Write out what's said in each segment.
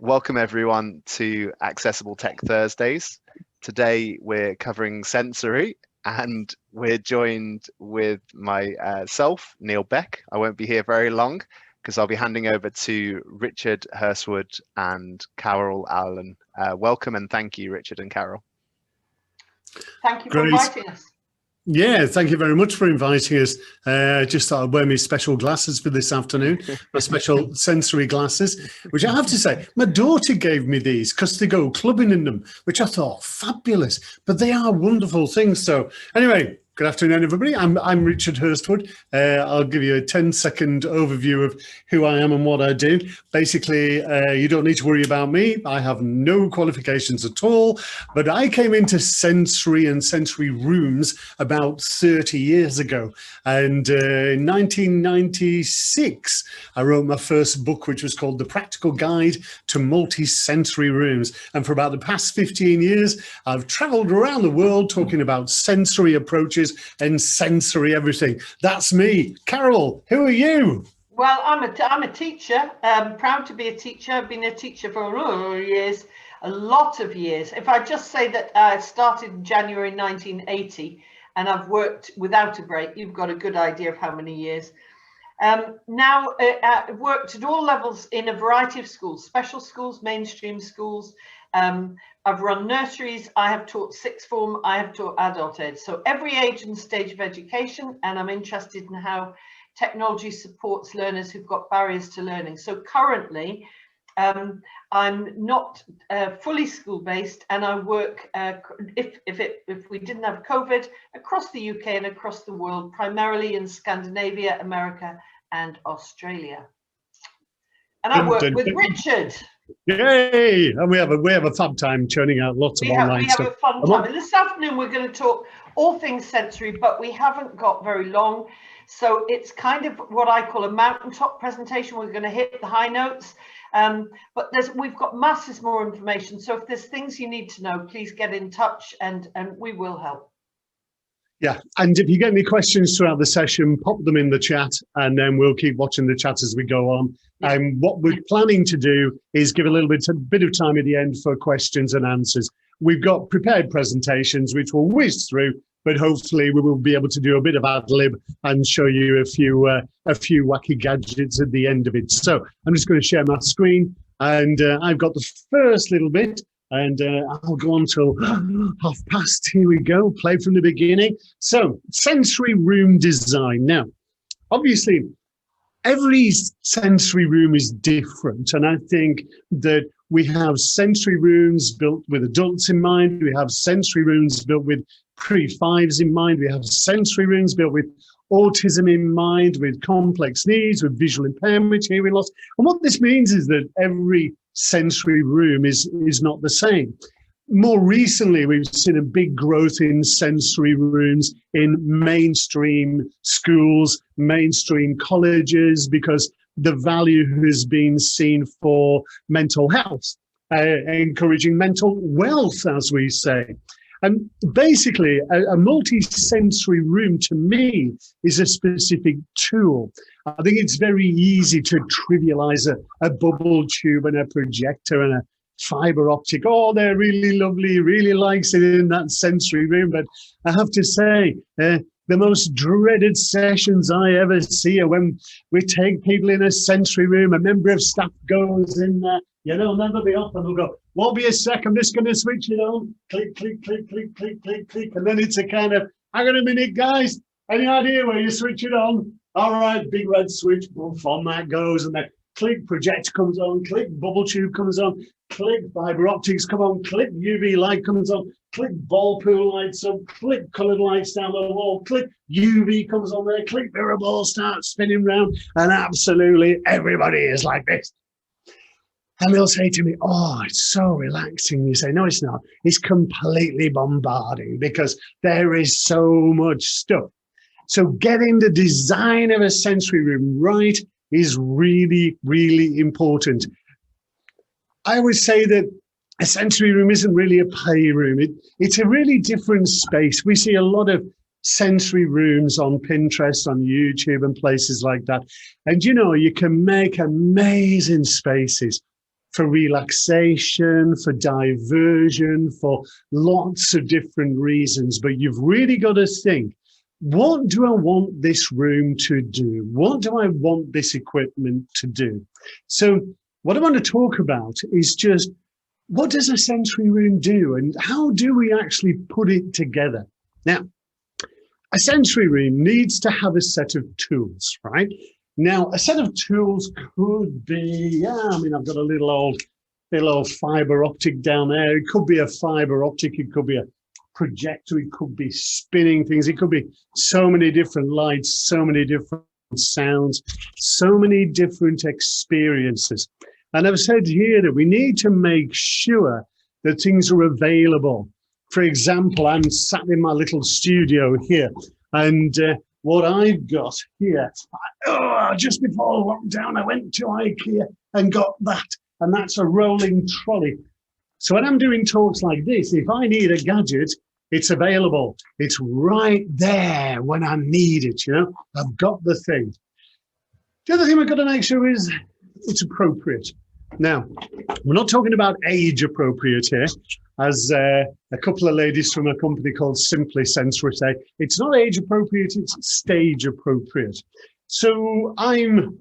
Welcome everyone to Accessible Tech Thursdays. Today we're covering sensory and we're joined with myself, Neil Beck. I won't be here very long because I'll be handing over to Richard Hurstwood and Carol Allen. Welcome and thank you, Richard and Carol. Thank you for inviting us. Yeah, thank you very much for inviting us. Just thought I'd wear my special glasses for this afternoon, my special sensory glasses, which I have to say, my daughter gave me these because they go clubbing in them, which I thought fabulous, but they are wonderful things. So anyway, good afternoon, everybody. I'm Richard Hurstwood. I'll give you a 10-second overview of who I am and what I do. Basically, you don't need to worry about me. I have no qualifications at all, but I came into sensory and sensory rooms about 30 years ago. And in 1996, I wrote my first book, which was called The Practical Guide to Multi-Sensory Rooms. And for about the past 15 years, I've traveled around the world talking about sensory approaches and sensory everything. That's me. Carol, who are you? Well, I'm a teacher. Proud to be a teacher. I've been a teacher for a lot of years. If I just say that I started in January 1980 and I've worked without a break, you've got a good idea of how many years. Now I've worked at all levels in a variety of schools, special schools, mainstream schools. I've run nurseries, I have taught sixth form, I have taught adult ed. So every age and stage of education, and I'm interested in how technology supports learners who've got barriers to learning. So currently, I'm not fully school-based, and I work, if we didn't have COVID, across the UK and across the world, primarily in Scandinavia, America, and Australia. And I work with Richard. Yay! And we have a fab time churning out lots of online stuff. We have a fun time. And this afternoon we're going to talk all things sensory, but we haven't got very long. So it's kind of what I call a mountaintop presentation. We're going to hit the high notes. But we've got masses more information. So if there's things you need to know, please get in touch and we will help. Yeah, and if you get any questions throughout the session, pop them in the chat, and then we'll keep watching the chat as we go on. And what we're planning to do is give a bit of time at the end for questions and answers. We've got prepared presentations, which we'll whiz through, but hopefully we will be able to do a bit of ad lib and show you a few wacky gadgets at the end of it. So I'm just going to share my screen, and I've got the first little bit. And I'll go on till past. Here we go. Play from the beginning. So, sensory room design. Now, obviously, every sensory room is different. And I think that we have sensory rooms built with adults in mind. We have sensory rooms built with pre-5s in mind. We have sensory rooms built with autism in mind, with complex needs, with visual impairment, hearing loss. And what this means is that every sensory room is not the same. More recently, we've seen a big growth in sensory rooms in mainstream schools, mainstream colleges, because the value has been seen for mental health, encouraging mental wealth, as we say. And basically, a multi-sensory room to me is a specific tool. I think it's very easy to trivialize a bubble tube and a projector and a fiber optic. Oh, they're really lovely, really likes it in that sensory room. But I have to say, the most dreaded sessions I ever see are when we take people in a sensory room, a member of staff goes in there, they'll never be off, and they'll go, won't be a sec, I'm just going to switch it on. Click, click, click, click, click, click, click. And then it's a kind of, hang on a minute, guys. Any idea where you switch it on? All right, big red switch, boof, on that goes. And then click, projector comes on. Click, bubble tube comes on. Click, fiber optics come on. Click, UV light comes on. Click, ball pool lights up. Click, colored lights down the wall. Click, UV comes on there. Click, mirror ball starts spinning round. And absolutely everybody is like this. And they'll say to me, oh, it's so relaxing. You say, no, it's not. It's completely bombarding because there is so much stuff. So getting the design of a sensory room right is really, really important. I would say that a sensory room isn't really a playroom. It's a really different space. We see a lot of sensory rooms on Pinterest, on YouTube and places like that. And, you can make amazing spaces for relaxation, for diversion, for lots of different reasons. But you've really got to think, what do I want this room to do? What do I want this equipment to do? So what I want to talk about is just, what does a sensory room do, and how do we actually put it together? Now, a sensory room needs to have a set of tools, right? Now, a set of tools could be, I've got a little old fiber optic down there. It could be a fiber optic. It could be a projector. It could be spinning things. It could be so many different lights, so many different sounds, so many different experiences. And I've said here that we need to make sure that things are available. For example, I'm sat in my little studio here, and what I've got here, just before lockdown, I went to IKEA and got that, and that's a rolling trolley. So when I'm doing talks like this, if I need a gadget, it's available. It's right there when I need it, I've got the thing. The other thing we've got to make sure is it's appropriate. Now, we're not talking about age appropriate here, as a couple of ladies from a company called Simply Sensory say. It's not age appropriate, it's stage appropriate. So I'm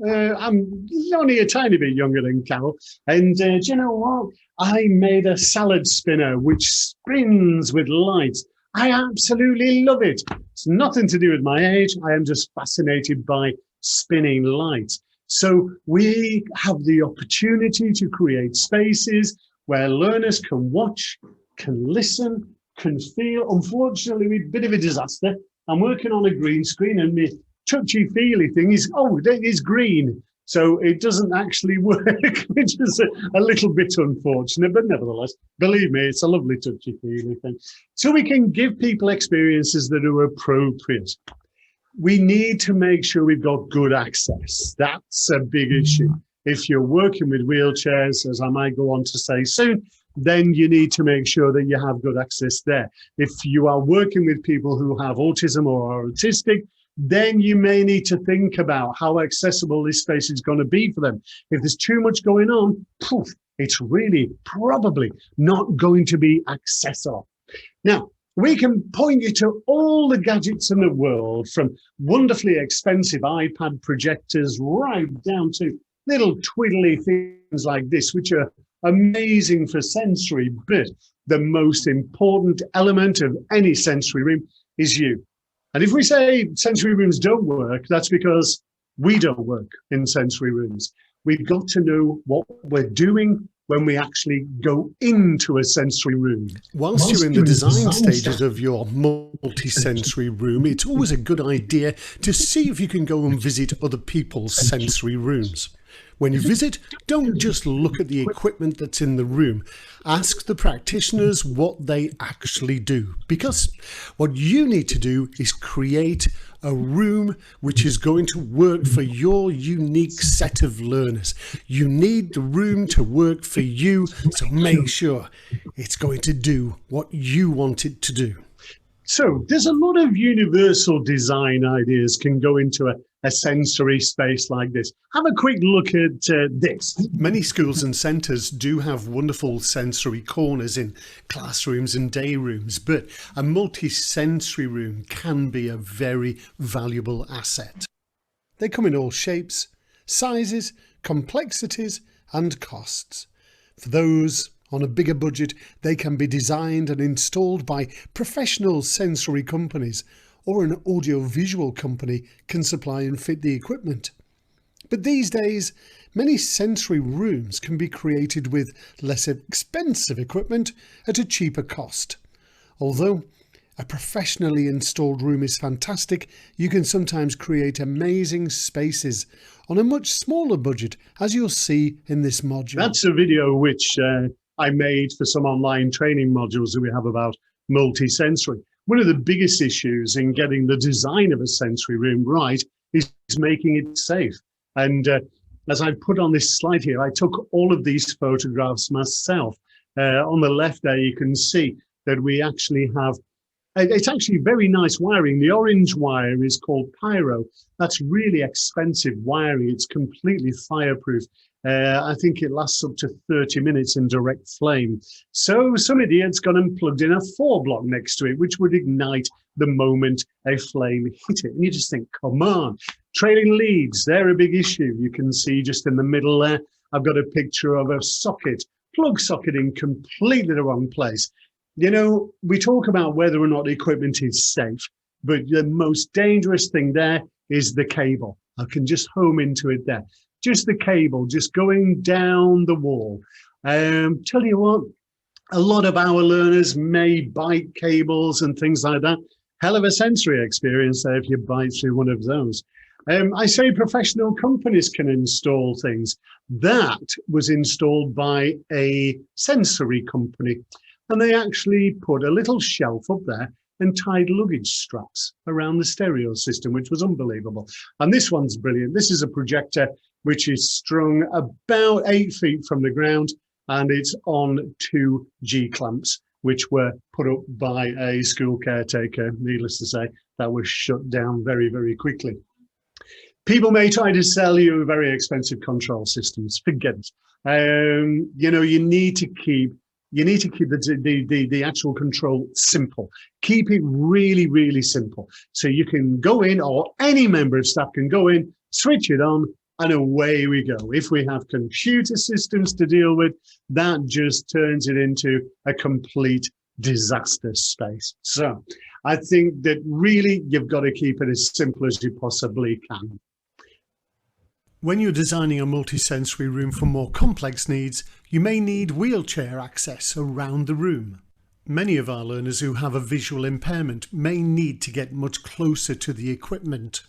only a tiny bit younger than Carol, and do you know what? I made a salad spinner which spins with lights. I absolutely love it. It's nothing to do with my age. I am just fascinated by spinning lights. So we have the opportunity to create spaces where learners can watch, can listen, can feel. Unfortunately, we're a bit of a disaster. I'm working on a green screen, and my touchy-feely thing is, it is green. So it doesn't actually work, which is a little bit unfortunate, but nevertheless, believe me, it's a lovely touchy-feely thing. So we can give people experiences that are appropriate. We need to make sure we've got good access. That's a big issue. If you're working with wheelchairs, as I might go on to say soon, then you need to make sure that you have good access there. If you are working with people who have autism or are autistic, then you may need to think about how accessible this space is going to be for them. If there's too much going on, it's really probably not going to be accessible. Now, we can point you to all the gadgets in the world, from wonderfully expensive iPad projectors right down to little twiddly things like this, which are amazing for sensory. But the most important element of any sensory room is you. And if we say sensory rooms don't work, that's because we don't work in sensory rooms. We've got to know what we're doing when we actually go into a sensory room. Whilst you're in the design stages of your multi-sensory room, it's always a good idea to see if you can go and visit other people's sensory rooms. When you visit, don't just look at the equipment that's in the room. Ask the practitioners what they actually do, because what you need to do is create a room which is going to work for your unique set of learners. You need the room to work for you, so make sure it's going to do what you want it to do. So there's a lot of universal design ideas can go into a sensory space like this. Have a quick look at this. Many schools and centres do have wonderful sensory corners in classrooms and day rooms, but a multi-sensory room can be a very valuable asset. They come in all shapes, sizes, complexities and costs. For those on a bigger budget, they can be designed and installed by professional sensory companies, or an audio-visual company can supply and fit the equipment. But these days, many sensory rooms can be created with less expensive equipment at a cheaper cost. Although a professionally installed room is fantastic, you can sometimes create amazing spaces on a much smaller budget, as you'll see in this module. That's a video which I made for some online training modules that we have about multi-sensory. One of the biggest issues in getting the design of a sensory room right is making it safe. And as I put on this slide here, I took all of these photographs myself. On the left there, you can see that we actually have, it's actually very nice wiring. The orange wire is called Pyro. That's really expensive wiring. It's completely fireproof. I think it lasts up to 30 minutes in direct flame. So some idiot's gone and plugged in a 4-block next to it, which would ignite the moment a flame hit it. And you just think, come on. Trailing leads, they're a big issue. You can see just in the middle there, I've got a picture of a socket, plug socket in completely the wrong place. You know, we talk about whether or not the equipment is safe, but the most dangerous thing there is the cable. I can just home into it there. Just the cable, just going down the wall. Tell you what, a lot of our learners may bite cables and things like that. Hell of a sensory experience there if you bite through one of those. I say professional companies can install things. That was installed by a sensory company, and they actually put a little shelf up there and tied luggage straps around the stereo system, which was unbelievable. And this one's brilliant. This is a projector which is strung about 8 feet from the ground, and it's on 2 G-clamps, which were put up by a school caretaker. Needless to say, that was shut down very, very quickly. People may try to sell you very expensive control systems. Forget it. You know, you need to keep the actual control simple. Keep it really, really simple. So you can go in, or any member of staff can go in, switch it on, and away we go. If we have computer systems to deal with, that just turns it into a complete disaster space. So I think that really you've got to keep it as simple as you possibly can. When you're designing a multisensory room for more complex needs, you may need wheelchair access around the room. Many of our learners who have a visual impairment may need to get much closer to the equipment.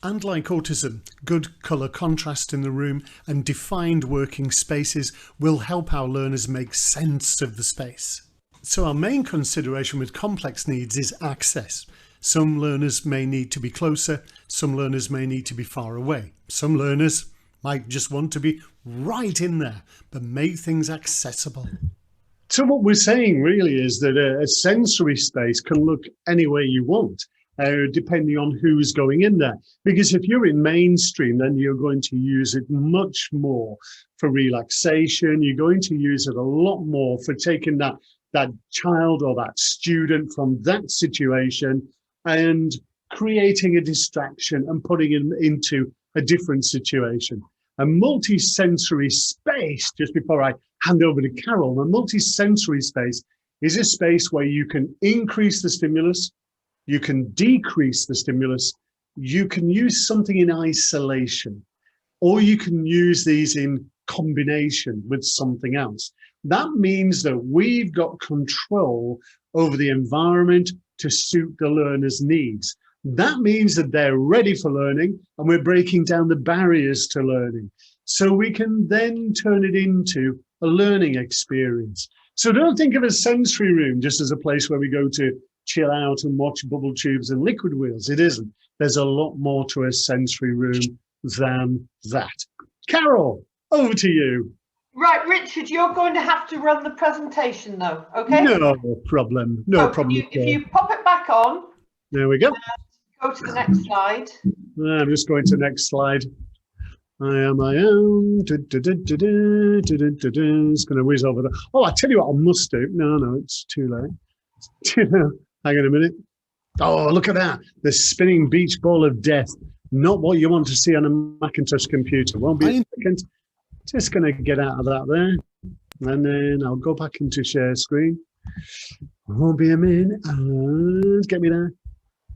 And like autism, good colour contrast in the room and defined working spaces will help our learners make sense of the space. So our main consideration with complex needs is access. Some learners may need to be closer, some learners may need to be far away. Some learners might just want to be right in there, but make things accessible. So what we're saying really is that a sensory space can look any way you want, depending on who's going in there. Because if you're in mainstream, then you're going to use it much more for relaxation. You're going to use it a lot more for taking that child or that student from that situation and creating a distraction and putting him into a different situation. A multisensory space, just before I hand over to Carol, a multisensory space is a space where you can increase the stimulus, you can decrease the stimulus, you can use something in isolation, or you can use these in combination with something else. That means that we've got control over the environment to suit the learner's needs. That means that they're ready for learning, and we're breaking down the barriers to learning. So we can then turn it into a learning experience. So don't think of a sensory room just as a place where we go to chill out and watch bubble tubes and liquid wheels. It isn't. There's a lot more to a sensory room than that. Carol, over to you. Right, Richard, you're going to have to run the presentation though, okay? No problem. No problem. If you pop it back on. There we go. Go to the next slide. I'm just going to the next slide. I am. It's going to whiz over there. Oh, I tell you what I must do. No, it's too late. Hang on a minute. Oh, look at that. The spinning beach ball of death. Not what you want to see on a Macintosh computer. Won't be a second. Just going to get out of that there. And then I'll go back into share screen. Won't be a minute. Get me there.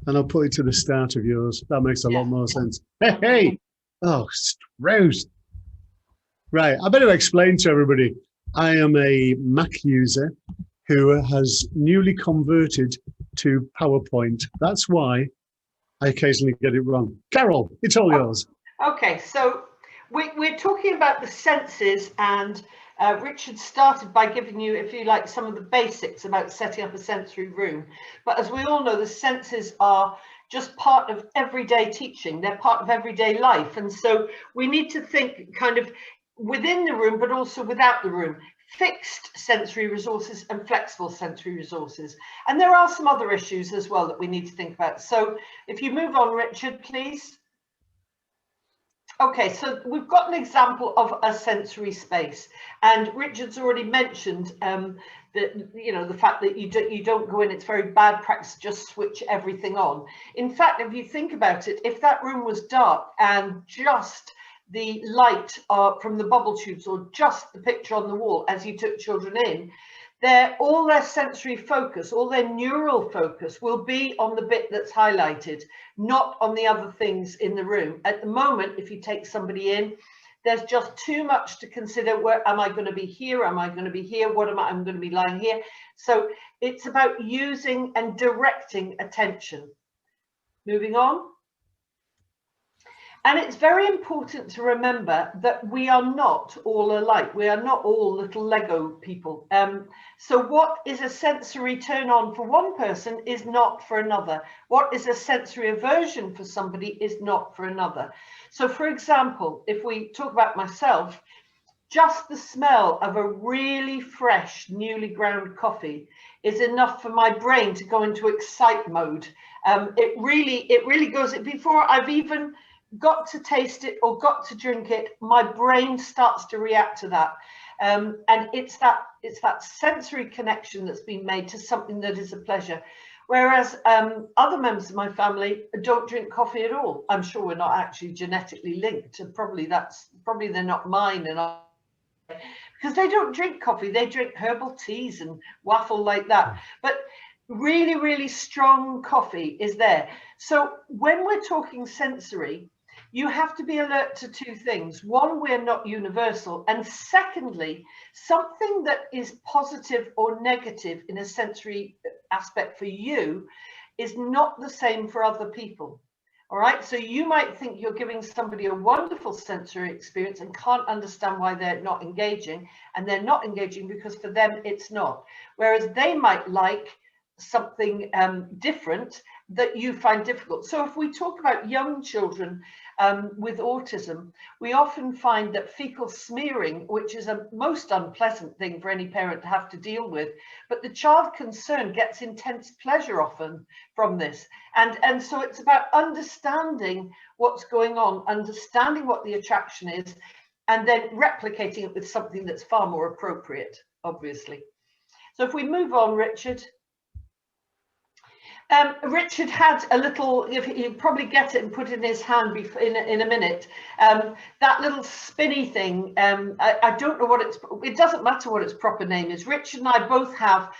And I'll put it to the start of yours. That makes a lot more sense. Hey. Oh, Strauss. Right, I better explain to everybody. I am a Mac user who has newly converted to PowerPoint. That's why I occasionally get it wrong. Carol, it's all yours. Okay, so we're talking about the senses, and Richard started by giving you, if you like, some of the basics about setting up a sensory room. But as we all know, the senses are just part of everyday teaching. They're part of everyday life. And so we need to think kind of within the room, but also without the room. Fixed sensory resources and flexible sensory resources. And there are some other issues as well that we need to think about. So if you move on, Richard, please. Okay, so we've got an example of a sensory space, and Richard's already mentioned that, you know, the fact that you don't go in, it's very bad practice, just switch everything on. In fact, if you think about it, if that room was dark and just the light from the bubble tubes or just the picture on the wall as you took children in, all their sensory focus, all their neural focus will be on the bit that's highlighted, not on the other things in the room. At the moment, if you take somebody in, there's just too much to consider. Where am I going to be here? Am I going to be here? What am I? I'm going to be lying here. So it's about using and directing attention. Moving on. And it's very important to remember that we are not all alike. We are not all little Lego people. So what is a sensory turn on for one person is not for another. What is a sensory aversion for somebody is not for another. So for example, if we talk about myself, just the smell of a really fresh, newly ground coffee is enough for my brain to go into excite mode. It really goes, before I've even got to taste it or got to drink it, my brain starts to react to that. And it's that sensory connection that's been made to something that is a pleasure. Whereas other members of my family don't drink coffee at all. I'm sure we're not actually genetically linked. And probably they're not mine, and because they don't drink coffee, they drink herbal teas and waffle like that. But really, really strong coffee is there. So when we're talking sensory, you have to be alert to two things. One, we're not universal. And secondly, something that is positive or negative in a sensory aspect for you is not the same for other people. All right, so you might think you're giving somebody a wonderful sensory experience and can't understand why they're not engaging, and they're not engaging because for them it's not. Whereas they might like something different that you find difficult. So if we talk about young children with autism, we often find that fecal smearing, which is a most unpleasant thing for any parent to have to deal with, but the child concerned gets intense pleasure often from this. And so it's about understanding what's going on, understanding what the attraction is, and then replicating it with something that's far more appropriate, obviously. So if we move on, Richard. Richard had a little, if he'd probably get it and put it in his hand in a minute, that little spinny thing. I don't know what it doesn't matter what its proper name is. Richard and I both have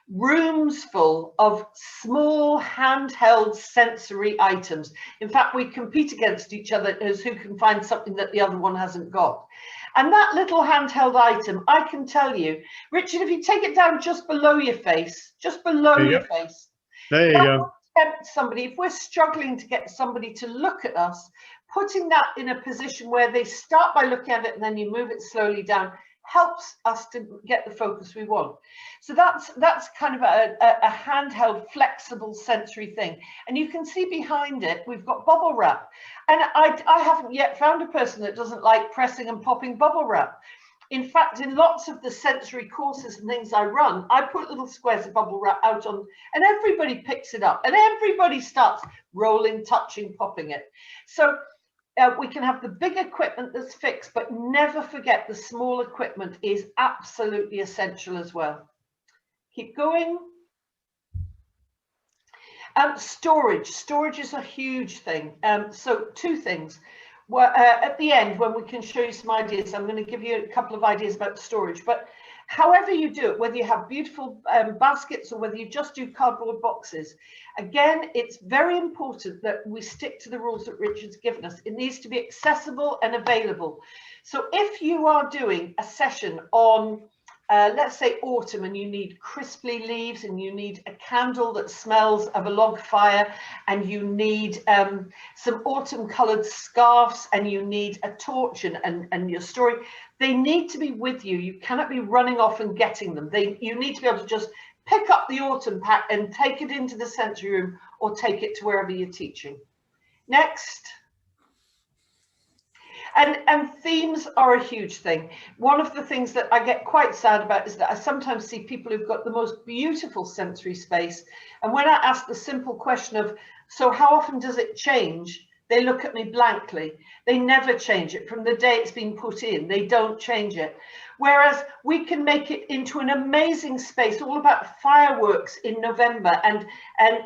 rooms full of small handheld sensory items. In fact, we compete against each other as who can find something that the other one hasn't got. And that little handheld item, I can tell you, Richard, if you take it down just below your face, there you go. Tempt somebody, if we're struggling to get somebody to look at us, putting that in a position where they start by looking at it and then you move it slowly down helps us to get the focus we want. So that's kind of a handheld, flexible sensory thing. And you can see behind it, we've got bubble wrap. And I haven't yet found a person that doesn't like pressing and popping bubble wrap. In fact, in lots of the sensory courses and things I run, I put little squares of bubble wrap out on, and everybody picks it up and everybody starts rolling, touching, popping it. So we can have the big equipment that's fixed, but never forget the small equipment is absolutely essential as well. Keep going. Storage is a huge thing. So two things. Well, at the end, when we can show you some ideas, I'm going to give you a couple of ideas about storage. But however you do it, whether you have beautiful baskets or whether you just do cardboard boxes, again, it's very important that we stick to the rules that Richard's given us. It needs to be accessible and available. So if you are doing a session on let's say autumn, and you need crisply leaves, and you need a candle that smells of a log fire, and you need some autumn colored scarves, and you need a torch and your story, they need to be with you. You cannot be running off and getting them. You need to be able to just pick up the autumn pack and take it into the sensory room or take it to wherever you're teaching. Next. And themes are a huge thing. One of the things that I get quite sad about is that I sometimes see people who've got the most beautiful sensory space. And when I ask the simple question of, so how often does it change? they look at me blankly. They never change it. From the day it's been put in, they don't change it. Whereas we can make it into an amazing space, all about fireworks in November, and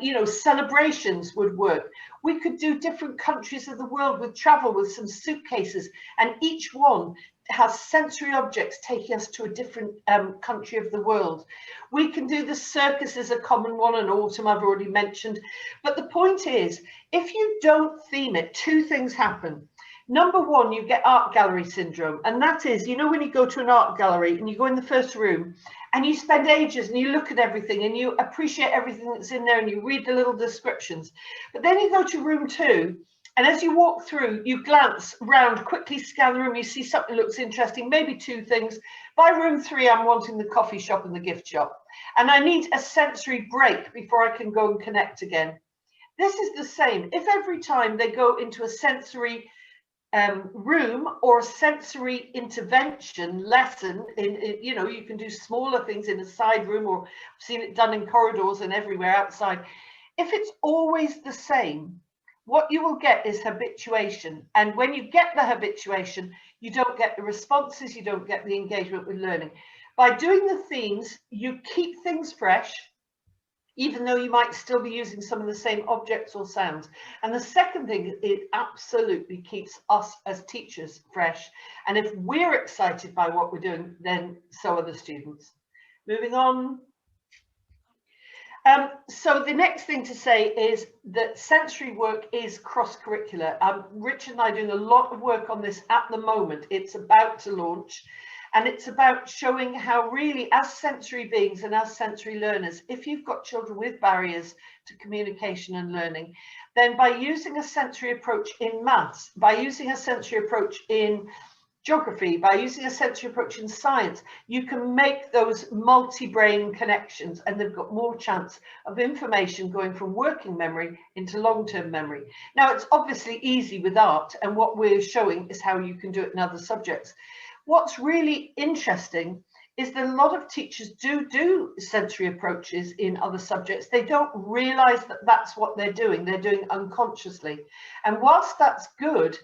you know, celebrations would work. We could do different countries of the world with travel, with some suitcases, and each one has sensory objects taking us to a different country of the world. We can do the circus as a common one, and autumn I've already mentioned. But the point is, if you don't theme it, two things happen. Number one, you get art gallery syndrome. And that is, you know, when you go to an art gallery and you go in the first room and you spend ages and you look at everything and you appreciate everything that's in there and you read the little descriptions. But then you go to room 2, and as you walk through, you glance round, quickly scan the room, you see something looks interesting, maybe 2 things. By room 3, I'm wanting the coffee shop and the gift shop. And I need a sensory break before I can go and connect again. This is the same. If every time they go into a sensory room or a sensory intervention lesson, you know, you can do smaller things in a side room, or I've seen it done in corridors and everywhere outside. If it's always the same, what you will get is habituation. And when you get the habituation, you don't get the responses, you don't get the engagement with learning. By doing the themes, you keep things fresh, even though you might still be using some of the same objects or sounds. And the second thing, it absolutely keeps us as teachers fresh. And if we're excited by what we're doing, then so are the students. Moving on. So the next thing to say is that sensory work is cross-curricular. Richard and I are doing a lot of work on this at the moment. It's about to launch, and it's about showing how really, as sensory beings and as sensory learners, if you've got children with barriers to communication and learning, then by using a sensory approach in maths, by using a sensory approach in geography, by using a sensory approach in science, you can make those multi-brain connections, and they've got more chance of information going from working memory into long-term memory. Now, it's obviously easy with art, and what we're showing is how you can do it in other subjects. What's really interesting is that a lot of teachers do sensory approaches in other subjects. They don't realize that that's what they're doing unconsciously. And whilst that's good,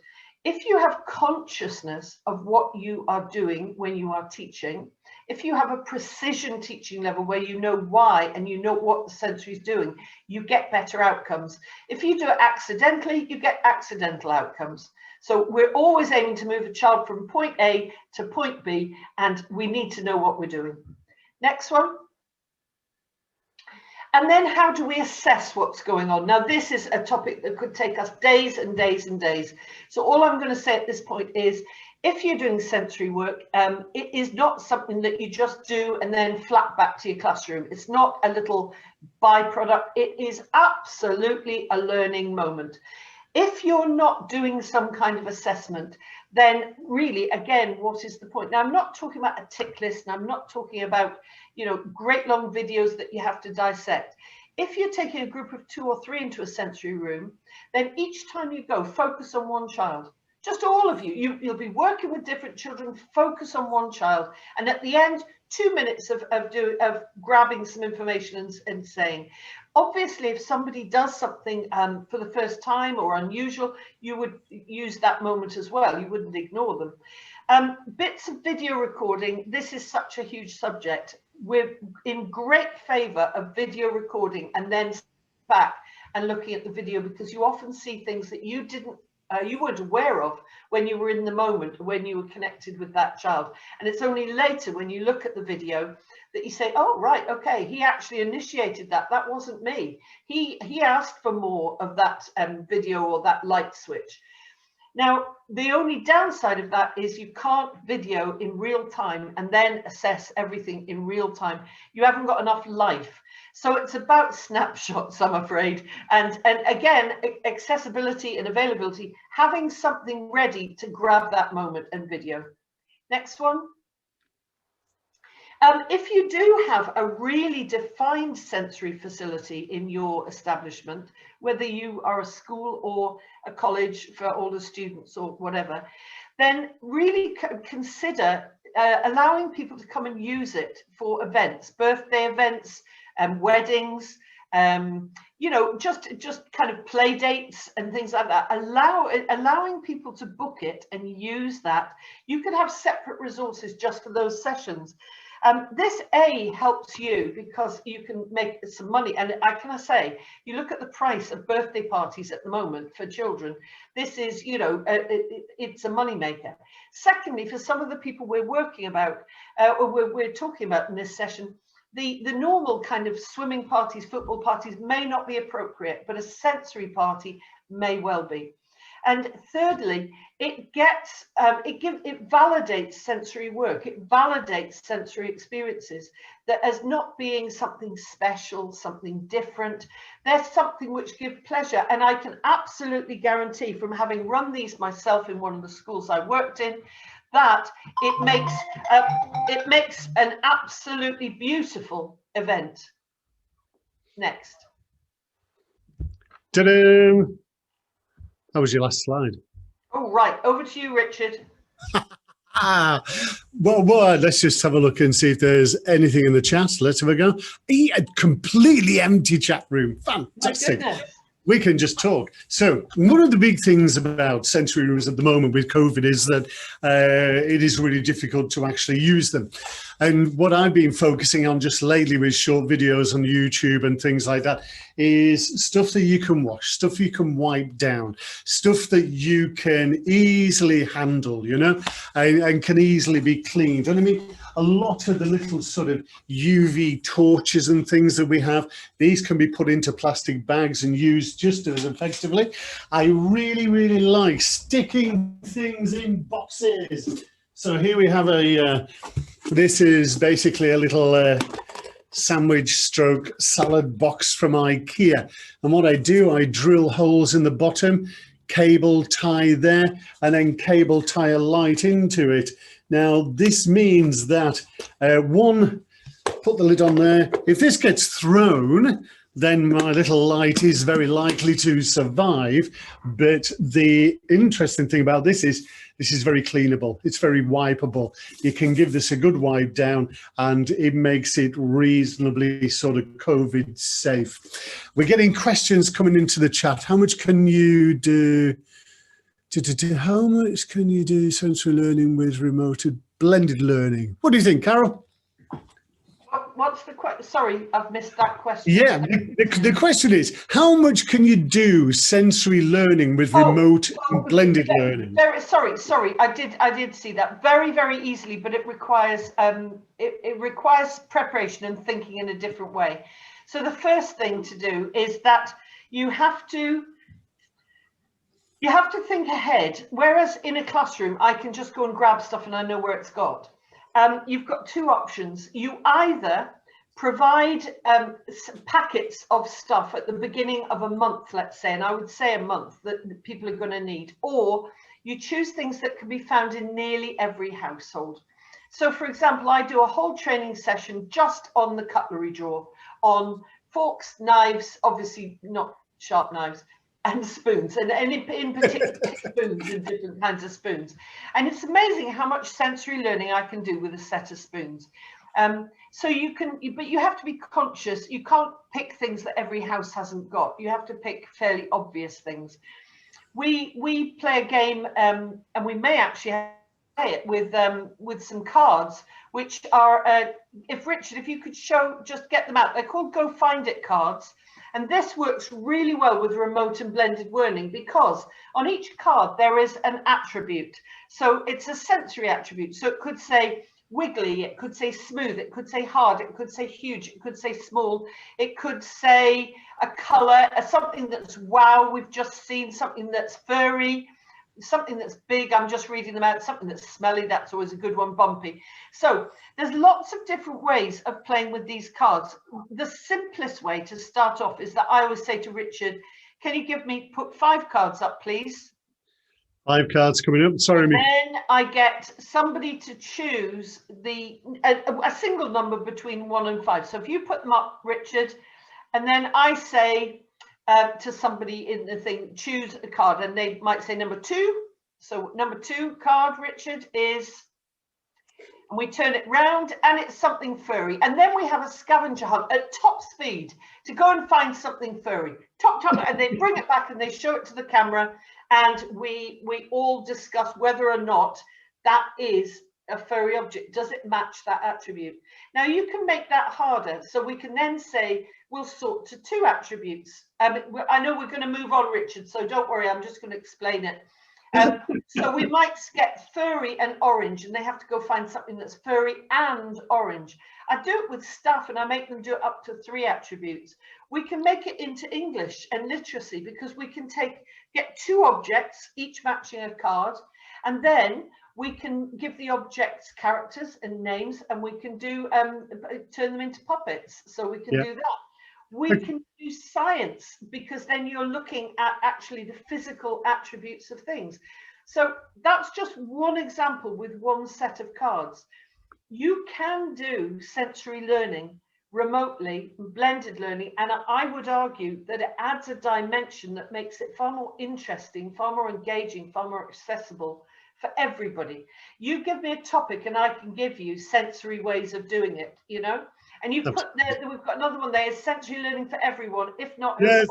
if you have consciousness of what you are doing when you are teaching, if you have a precision teaching level where you know why and you know what the sensory is doing, you get better outcomes. If you do it accidentally, you get accidental outcomes. So we're always aiming to move a child from point A to point B, and we need to know what we're doing. Next one. And then how do we assess what's going on? Now, this is a topic that could take us days and days and days. So all I'm going to say at this point is, if you're doing sensory work, it is not something that you just do and then flat back to your classroom. It's not a little byproduct. It is absolutely a learning moment. If you're not doing some kind of assessment, then really, again, what is the point? Now, I'm not talking about a tick list, and I'm not talking about, you know, great long videos that you have to dissect. If you're taking a group of 2 or 3 into a sensory room, then each time you go, focus on one child. Just all of you. You'll be working with different children, focus on one child. And at the end, 2 minutes of grabbing some information and saying. Obviously, if somebody does something for the first time or unusual, you would use that moment as well. You wouldn't ignore them. Bits of video recording. This is such a huge subject. We're in great favor of video recording and then back and looking at the video, because you often see things that you weren't aware of when you were in the moment, when you were connected with that child. And it's only later when you look at the video that you say, oh, right, okay, he actually initiated that. That wasn't me. He asked for more of that video or that light switch. Now, the only downside of that is you can't video in real time and then assess everything in real time. You haven't got enough life. So it's about snapshots, I'm afraid. And again, accessibility and availability, having something ready to grab that moment and video. Next one. If you do have a really defined sensory facility in your establishment, whether you are a school or a college for all the students or whatever, then really consider allowing people to come and use it for events, birthday events, weddings, You know, just kind of play dates and things like that. Allowing people to book it and use that. You could have separate resources just for those sessions. This helps you because you can make some money. And I say, you look at the price of birthday parties at the moment for children. This is, you know, it's a money maker. Secondly, for some of the people we're working about, or we're talking about in this session, the normal kind of swimming parties, football parties may not be appropriate, but a sensory party may well be. And thirdly, it validates sensory work. It validates sensory experiences that as not being something special, something different. There's something which gives pleasure. And I can absolutely guarantee, from having run these myself in one of the schools I worked in, that it makes an absolutely beautiful event. Next. Ta-da! That was your last slide. Oh, right. Over to you, Richard. Well, let's just have a look and see if there's anything in the chat. Let's have a go. A completely empty chat room. Fantastic. We can just talk. So one of the big things about sensory rooms at the moment with COVID is that it is really difficult to actually use them. And what I've been focusing on just lately with short videos on YouTube and things like that is stuff that you can wash, stuff you can wipe down, stuff that you can easily handle, you know, and can easily be cleaned. And I mean, a lot of the little sort of UV torches and things that we have, these can be put into plastic bags and used just as effectively. I really, really like sticking things in boxes. So here we have this is basically a little sandwich stroke salad box from IKEA. And what I do, I drill holes in the bottom, cable tie there, and then cable tie a light into it. Now, this means that put the lid on there. If this gets thrown, then my little light is very likely to survive. But the interesting thing about this is very cleanable. It's very wipeable. You can give this a good wipe down and it makes it reasonably sort of COVID safe. We're getting questions coming into the chat. How much can you do? How much can you do sensory learning with remote blended learning? What do you think, Carol? What's the question? Sorry, I've missed that question. Yeah, the question is, how much can you do sensory learning with remote and blended learning? Sorry, I did see that very, very easily, but it requires it requires preparation and thinking in a different way. So the first thing to do is that you have to think ahead. Whereas in a classroom, I can just go and grab stuff and I know where it's got. You've got two options. You either provide packets of stuff at the beginning of a month, let's say, and I would say a month that people are going to need, or you choose things that can be found in nearly every household. So, for example, I do a whole training session just on the cutlery drawer, on forks, knives, obviously not sharp knives, and spoons, and in particular spoons and different kinds of spoons. And it's amazing how much sensory learning I can do with a set of spoons. So you can, but you have to be conscious. You can't pick things that every house hasn't got. You have to pick fairly obvious things. We play a game, and we may actually play it with some cards, which are, Richard, if you could just get them out. They're called Go Find It cards. And this works really well with remote and blended learning because on each card there is an attribute. So it's a sensory attribute. So it could say wiggly, it could say smooth, it could say hard, it could say huge, it could say small, it could say a color, something that's wow, we've just seen, something that's furry, something that's big, I'm just reading them out, something that's smelly, that's always a good one, bumpy. So there's lots of different ways of playing with these cards. The simplest way to start off is that I always say to Richard, can you put 5 cards up, please? 5 cards coming up, sorry. And then I get somebody to choose a single number between 1 and 5. So if you put them up, Richard, and then I say, to somebody in the thing, choose a card, and they might say number 2. So number 2 card, Richard, is and we turn it round and it's something furry. And then we have a scavenger hunt at top speed to go and find something furry. Top, and they bring it back and they show it to the camera, and we all discuss whether or not that is a furry object. Does it match that attribute? Now you can make that harder. So we can then say, we'll sort to 2 attributes. I know we're going to move on, Richard, so don't worry, I'm just going to explain it. So we might get furry and orange, and they have to go find something that's furry and orange. I do it with staff, and I make them do it up to 3 attributes. We can make it into English and literacy, because we can get 2 objects, each matching a card, and then we can give the objects characters and names, and we can do turn them into puppets. So we can do that. We can do science, because then you're looking at actually the physical attributes of things. So that's just one example with one set of cards. You can do sensory learning remotely, blended learning, and I would argue that it adds a dimension that makes it far more interesting, far more engaging, far more accessible for everybody. You give me a topic and I can give you sensory ways of doing it, you know? And you put there, we've got another one there, is sensory learning for everyone. If not, Yes.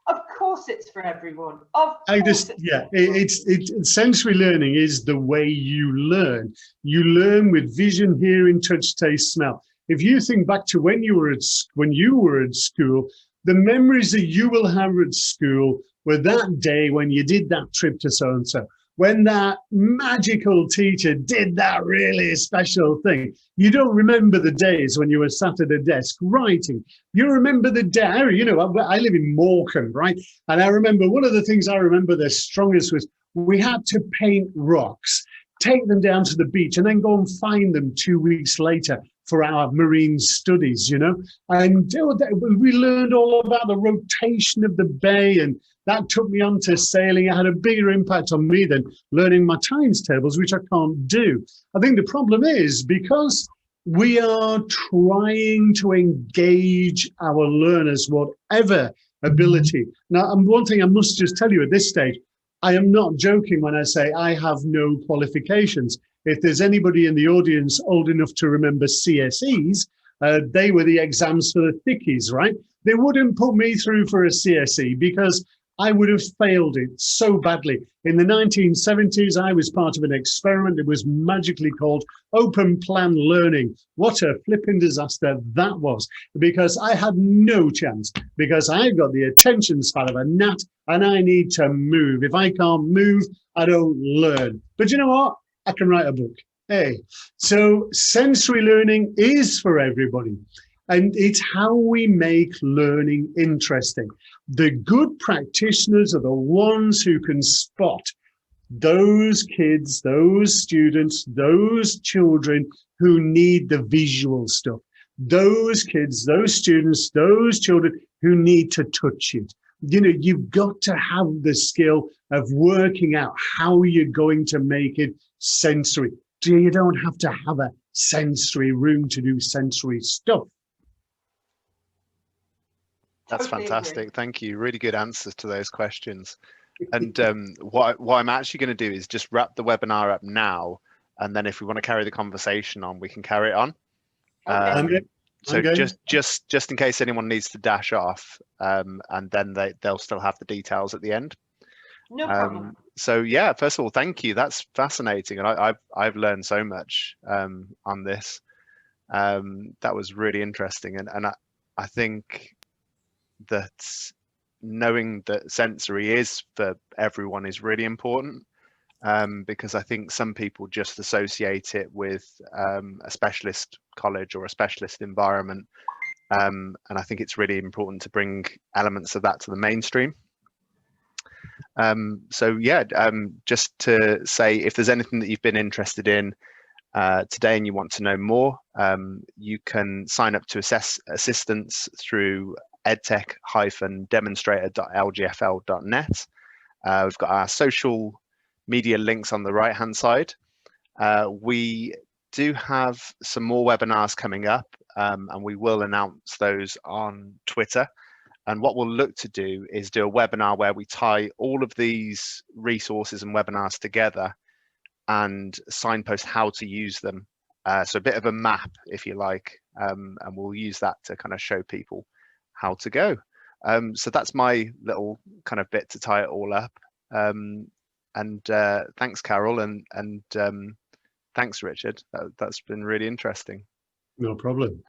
Of course it's for everyone. Of course it's sensory learning is the way you learn. You learn with vision, hearing, touch, taste, smell. If you think back to when you were at school, the memories that you will have at school were that day when you did that trip to so-and-so, when that magical teacher did that really special thing. You don't remember the days when you were sat at a desk writing. You remember the day, you know, I live in Morecambe, right? And I remember one of the things I remember the strongest was we had to paint rocks, take them down to the beach, and then go and find them 2 weeks later for our marine studies, you know. And we learned all about the rotation of the bay, and that took me on to sailing. It had a bigger impact on me than learning my times tables, which I can't do. I think the problem is because we are trying to engage our learners, whatever ability. Now, one thing I must just tell you at this stage, I am not joking when I say I have no qualifications. If there's anybody in the audience old enough to remember CSEs, they were the exams for the thickies, right? They wouldn't put me through for a CSE because I would have failed it so badly. In the 1970s, I was part of an experiment. It was magically called open plan learning. What a flipping disaster that was, because I had no chance, because I've got the attention span of a gnat and I need to move. If I can't move, I don't learn. But you know what? I can write a book. Hey, so sensory learning is for everybody. And it's how we make learning interesting. The good practitioners are the ones who can spot those kids, those students, those children who need the visual stuff. Those kids, those students, those children who need to touch it. You know, you've got to have the skill of working out how you're going to make it sensory. You don't have to have a sensory room to do sensory stuff. That's fantastic. Thank you. Really good answers to those questions. And what I'm actually going to do is just wrap the webinar up now. And then if we want to carry the conversation on, we can carry it on. So just in case anyone needs to dash off, and then they'll still have the details at the end. No problem. So yeah, first of all, thank you. That's fascinating. And I've learned so much on this. That was really interesting. And I think that knowing that sensory is for everyone is really important, because I think some people just associate it with a specialist college or a specialist environment, and I think it's really important to bring elements of that to the mainstream. So yeah, just to say, if there's anything that you've been interested in today and you want to know more, you can sign up to assistance through edtech-demonstrator.lgfl.net. We've got our social media links on the right hand side. We do have some more webinars coming up, and we will announce those on Twitter. And what we'll look to do is do a webinar where we tie all of these resources and webinars together and signpost how to use them So a bit of a map, if you like, and we'll use that to kind of show people how to go. So that's my little kind of bit to tie it all up. And thanks, Carol, and thanks, Richard. That's been really interesting. No problem.